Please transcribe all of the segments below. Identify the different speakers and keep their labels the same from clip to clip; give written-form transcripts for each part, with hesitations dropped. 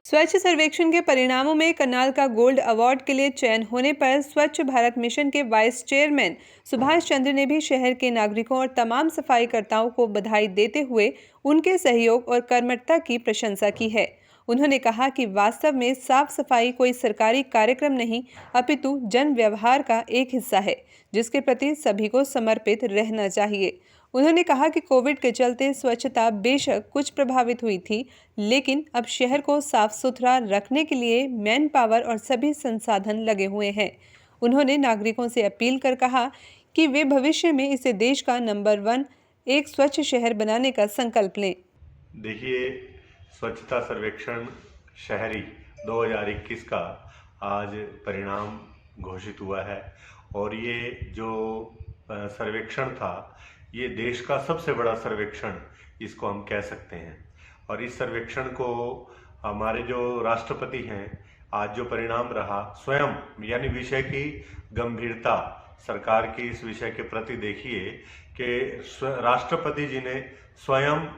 Speaker 1: स्वच्छ सर्वेक्षण के परिणामों में करनाल का गोल्ड अवार्ड के लिए चयन होने पर स्वच्छ भारत मिशन के वाइस चेयरमैन सुभाष चंद्र ने भी शहर के नागरिकों और तमाम सफाईकर्ताओं को बधाई देते हुए उनके सहयोग और कर्मठता की प्रशंसा की है। उन्होंने कहा कि वास्तव में साफ सफाई कोई सरकारी कार्यक्रम नहीं, अपितु जन व्यवहार का एक हिस्सा है, जिसके प्रति सभी को समर्पित रहना चाहिए। उन्होंने कहा कि कोविड के चलते स्वच्छता बेशक कुछ प्रभावित हुई थी, लेकिन अब शहर को साफ सुथरा रखने के लिए मैन पावर और सभी संसाधन लगे हुए हैं। उन्होंने नागरिकों से अपील कर कहा कि वे भविष्य में इसे देश का नंबर 1 एक स्वच्छ शहर बनाने का संकल्प लें।
Speaker 2: देखिए, स्वच्छता सर्वेक्षण शहरी 2021 का आज परिणाम घोषित हुआ है और ये जो सर्वेक्षण था, ये देश का सबसे बड़ा सर्वेक्षण इसको हम कह सकते हैं। और इस सर्वेक्षण को हमारे जो राष्ट्रपति हैं, आज जो परिणाम रहा, स्वयं यानी विषय की गंभीरता सरकार की इस विषय के प्रति देखिए कि राष्ट्रपति जी ने स्वयं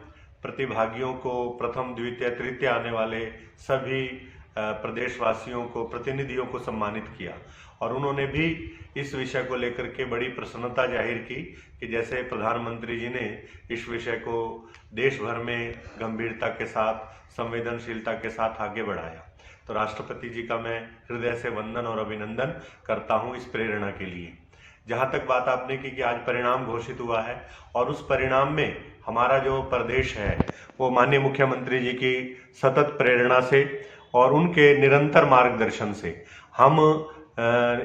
Speaker 2: प्रतिभागियों को, प्रथम द्वितीय तृतीय आने वाले सभी प्रदेशवासियों को, प्रतिनिधियों को सम्मानित किया और उन्होंने भी इस विषय को लेकर के बड़ी प्रसन्नता जाहिर की कि जैसे प्रधानमंत्री जी ने इस विषय को देश भर में गंभीरता के साथ, संवेदनशीलता के साथ आगे बढ़ाया। तो राष्ट्रपति जी का मैं हृदय से वंदन और अभिनंदन करता हूं इस प्रेरणा के लिए। जहां तक बात आपने की कि आज परिणाम घोषित हुआ है और उस परिणाम में हमारा जो प्रदेश है वो माननीय मुख्यमंत्री जी की सतत प्रेरणा से और उनके निरंतर मार्गदर्शन से हम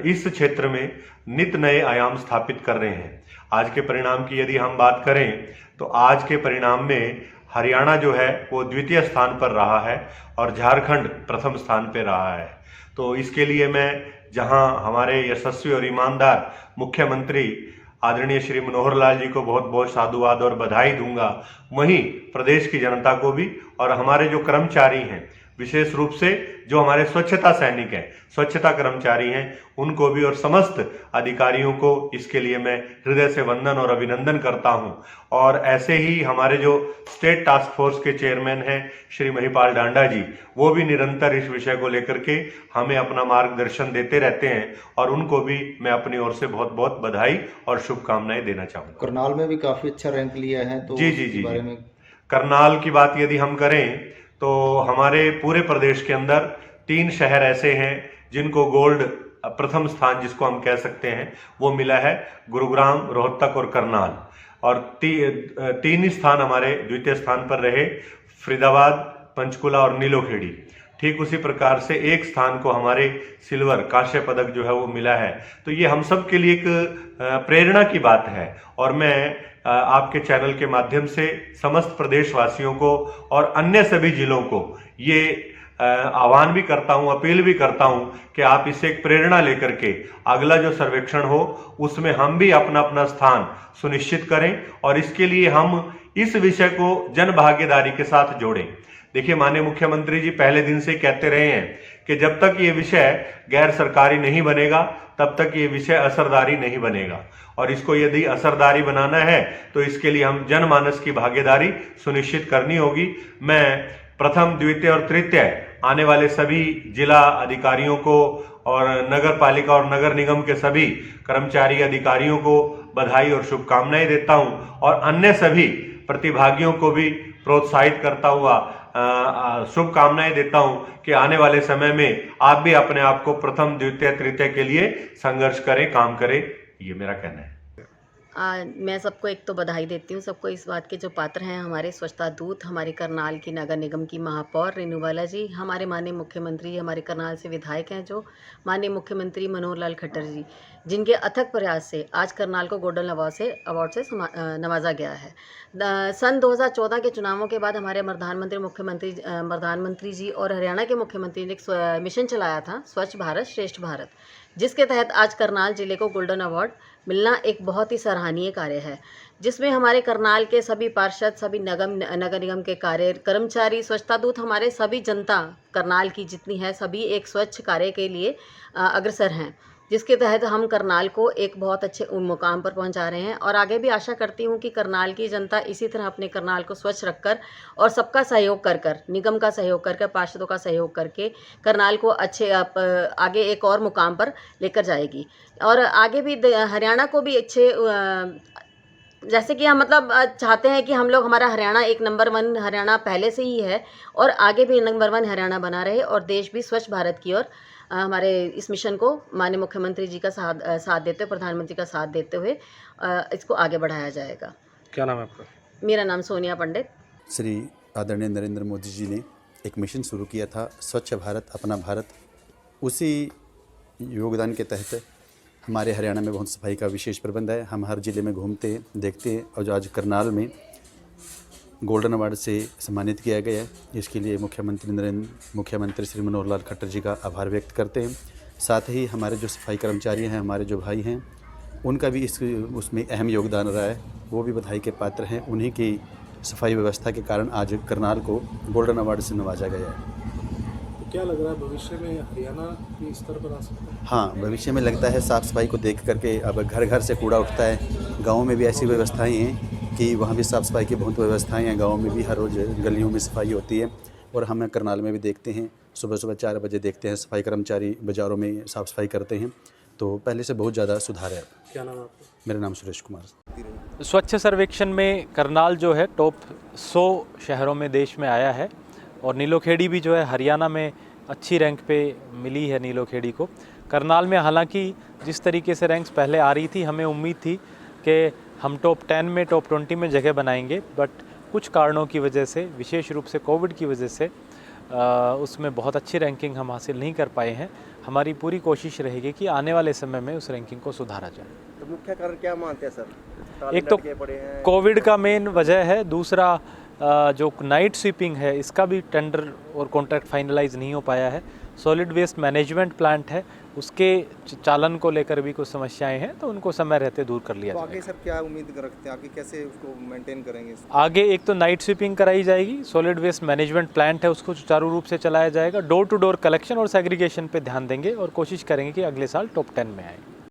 Speaker 2: इस क्षेत्र में नित नए आयाम स्थापित कर रहे हैं। आज के परिणाम की यदि हम बात करें तो आज के परिणाम में हरियाणा जो है वो द्वितीय स्थान पर रहा है और झारखंड प्रथम स्थान पर रहा है। तो इसके लिए मैं जहां हमारे यशस्वी और ईमानदार मुख्यमंत्री आदरणीय श्री मनोहर लाल जी को बहुत बहुत साधुवाद और बधाई दूंगा, वहीं प्रदेश की जनता को भी और हमारे जो कर्मचारी हैं, विशेष रूप से जो हमारे स्वच्छता सैनिक हैं, स्वच्छता कर्मचारी हैं, उनको भी और समस्त अधिकारियों को इसके लिए मैं हृदय से वंदन और अभिनंदन करता हूं। और ऐसे ही हमारे जो स्टेट टास्क फोर्स के चेयरमैन हैं श्री महिपाल डांडा जी, वो भी निरंतर इस विषय को लेकर के हमें अपना मार्गदर्शन देते रहते हैं और उनको भी मैं अपनी ओर से बहुत बहुत बधाई और शुभकामनाएं देना चाहूँगा।
Speaker 3: करनाल में भी काफी अच्छा रैंक लिया है, तो
Speaker 2: जी
Speaker 3: बारे में
Speaker 2: करनाल की बात यदि हम करें तो हमारे पूरे प्रदेश के अंदर 3 शहर ऐसे हैं जिनको गोल्ड प्रथम स्थान जिसको हम कह सकते हैं वो मिला है, गुरुग्राम, रोहतक और करनाल। और 3 स्थान हमारे द्वितीय स्थान पर रहे, फरीदाबाद, पंचकुला और नीलोखेड़ी। ठीक उसी प्रकार से एक स्थान को हमारे सिल्वर कांस्य पदक जो है वो मिला है। तो ये हम सब के लिए एक प्रेरणा की बात है और मैं आपके चैनल के माध्यम से समस्त प्रदेशवासियों को और अन्य सभी जिलों को ये आह्वान भी करता हूं, अपील भी करता हूं कि आप इससे एक प्रेरणा लेकर के अगला जो सर्वेक्षण हो उसमें हम भी अपना अपना स्थान सुनिश्चित करें और इसके लिए हम इस विषय को जन भागीदारी के साथ जोड़ें। देखिए, माननीय मुख्यमंत्री जी पहले दिन से कहते रहे हैं कि जब तक ये विषय गैर सरकारी नहीं बनेगा तब तक ये विषय असरदारी नहीं बनेगा और इसको यदि असरदारी बनाना है तो इसके लिए हम जनमानस की भागीदारी सुनिश्चित करनी होगी। मैं प्रथम, द्वितीय और तृतीय आने वाले सभी जिला अधिकारियों को और नगर पालिका और नगर निगम के सभी कर्मचारी अधिकारियों को बधाई और शुभकामनाएं देता हूं और अन्य सभी प्रतिभागियों को भी प्रोत्साहित करता हुआ शुभकामनाएं देता हूं कि आने वाले समय में आप भी अपने आप को प्रथम, द्वितीय, तृतीय के लिए संघर्ष करें, काम करें। ये मेरा कहना है।
Speaker 4: मैं सबको एक तो बधाई देती हूँ, सबको इस बात के जो पात्र हैं, हमारे स्वच्छता दूत, हमारे करनाल की नगर निगम की महापौर रेनू बाला जी, हमारे माननीय मुख्यमंत्री, हमारे करनाल से विधायक हैं जो माननीय मुख्यमंत्री मनोहर लाल खट्टर जी, जिनके अथक प्रयास से आज करनाल को गोल्डन अवार्ड से नवाजा गया है। सन 2014 के चुनावों के बाद हमारे प्रधानमंत्री जी और हरियाणा के मुख्यमंत्री ने एक मिशन चलाया था, स्वच्छ भारत श्रेष्ठ भारत, जिसके तहत आज करनाल जिले को गोल्डन अवार्ड मिलना एक बहुत ही सराहनीय कार्य है, जिसमें हमारे करनाल के सभी पार्षद, सभी नगर निगम के कर्मचारी, स्वच्छता दूत, हमारे सभी जनता करनाल की जितनी है, सभी एक स्वच्छ कार्य के लिए अग्रसर हैं। जिसके तहत हम करनाल को एक बहुत अच्छे मुकाम पर पहुंचा रहे हैं और आगे भी आशा करती हूं कि करनाल की जनता इसी तरह अपने करनाल को स्वच्छ रखकर और सबका सहयोग कर कर, निगम का सहयोग कर कर, पार्षदों का सहयोग करके करनाल को अच्छे आगे एक और मुकाम पर लेकर जाएगी। और आगे भी हरियाणा को भी अच्छे जैसे कि हम मतलब चाहते हैं कि हम लोग हमारा हरियाणा एक नंबर 1 हरियाणा पहले से ही है और आगे भी नंबर 1 हरियाणा बना रहे और देश भी स्वच्छ भारत की ओर हमारे इस मिशन को माननीय मुख्यमंत्री जी का साथ देते हुए, प्रधानमंत्री का साथ देते हुए इसको आगे बढ़ाया जाएगा।
Speaker 5: क्या नाम है आपका?
Speaker 4: मेरा नाम सोनिया पंडित।
Speaker 6: श्री आदरणीय नरेंद्र मोदी जी ने एक मिशन शुरू किया था, स्वच्छ भारत अपना भारत। उसी योगदान के तहत हमारे हरियाणा में बहुत सफाई का विशेष प्रबंध है। हम हर ज़िले में घूमते हैं, देखते हैं और जो आज करनाल में गोल्डन अवार्ड से सम्मानित किया गया है, इसके लिए मुख्यमंत्री श्री मनोहर लाल खट्टर जी का आभार व्यक्त करते हैं। साथ ही हमारे जो सफाई कर्मचारी हैं, हमारे जो भाई हैं, उनका भी उसमें अहम योगदान रहा है, वो भी बधाई के पात्र हैं। उन्हीं की सफाई व्यवस्था के कारण आज करनाल को गोल्डन अवार्ड से नवाजा गया है।
Speaker 5: क्या लग रहा है भविष्य में हरियाणा भी स्तर पर आ सकता है?
Speaker 6: हाँ, भविष्य में लगता है साफ़ सफाई को देख करके अब घर घर से कूड़ा उठता है। गाँव में भी ऐसी व्यवस्थाएं हैं कि वहाँ भी साफ़ सफाई की बहुत व्यवस्थाएं हैं। गाँव में भी हर रोज़ गलियों में सफाई होती है और हम करनाल में भी देखते हैं, सुबह 4 बजे देखते हैं सफाई कर्मचारी बाज़ारों में साफ़ सफाई करते हैं। तो पहले से बहुत ज़्यादा सुधार है।
Speaker 5: क्या नाम है आपका?
Speaker 6: मेरा नाम सुरेश कुमार।
Speaker 7: स्वच्छ सर्वेक्षण में करनाल जो है टॉप 100 शहरों में देश में आया है और नीलोखेड़ी भी जो है हरियाणा में अच्छी रैंक पे मिली है नीलोखेड़ी को। करनाल में हालांकि जिस तरीके से रैंक्स पहले आ रही थी, हमें उम्मीद थी कि हम टॉप 10 में, टॉप 20 में जगह बनाएंगे, बट कुछ कारणों की वजह से, विशेष रूप से कोविड की वजह से उसमें बहुत अच्छी रैंकिंग हम हासिल नहीं कर पाए हैं। हमारी पूरी कोशिश रहेगी कि आने वाले समय में उस रैंकिंग को सुधारा जाए।
Speaker 8: तो मुख्य कारण क्या मानते हैं सर?
Speaker 7: एक तो कोविड का मेन वजह है, दूसरा जो नाइट स्वीपिंग है इसका भी टेंडर और कॉन्ट्रैक्ट फाइनलाइज नहीं हो पाया है। सॉलिड वेस्ट मैनेजमेंट प्लांट है, उसके चालन को लेकर भी कुछ समस्याएं हैं, तो उनको समय रहते दूर कर लिया जाएगा।
Speaker 8: आगे सर क्या उम्मीद रखते हैं, आगे कैसे उसको मेंटेन करेंगे?
Speaker 7: आगे एक तो नाइट स्वीपिंग कराई जाएगी, सॉलिड वेस्ट मैनेजमेंट प्लांट है उसको सुचारू रूप से चलाया जाएगा, डोर टू डोर कलेक्शन और सेग्रीगेशन पे ध्यान देंगे और कोशिश करेंगे कि अगले साल टॉप 10 में आए।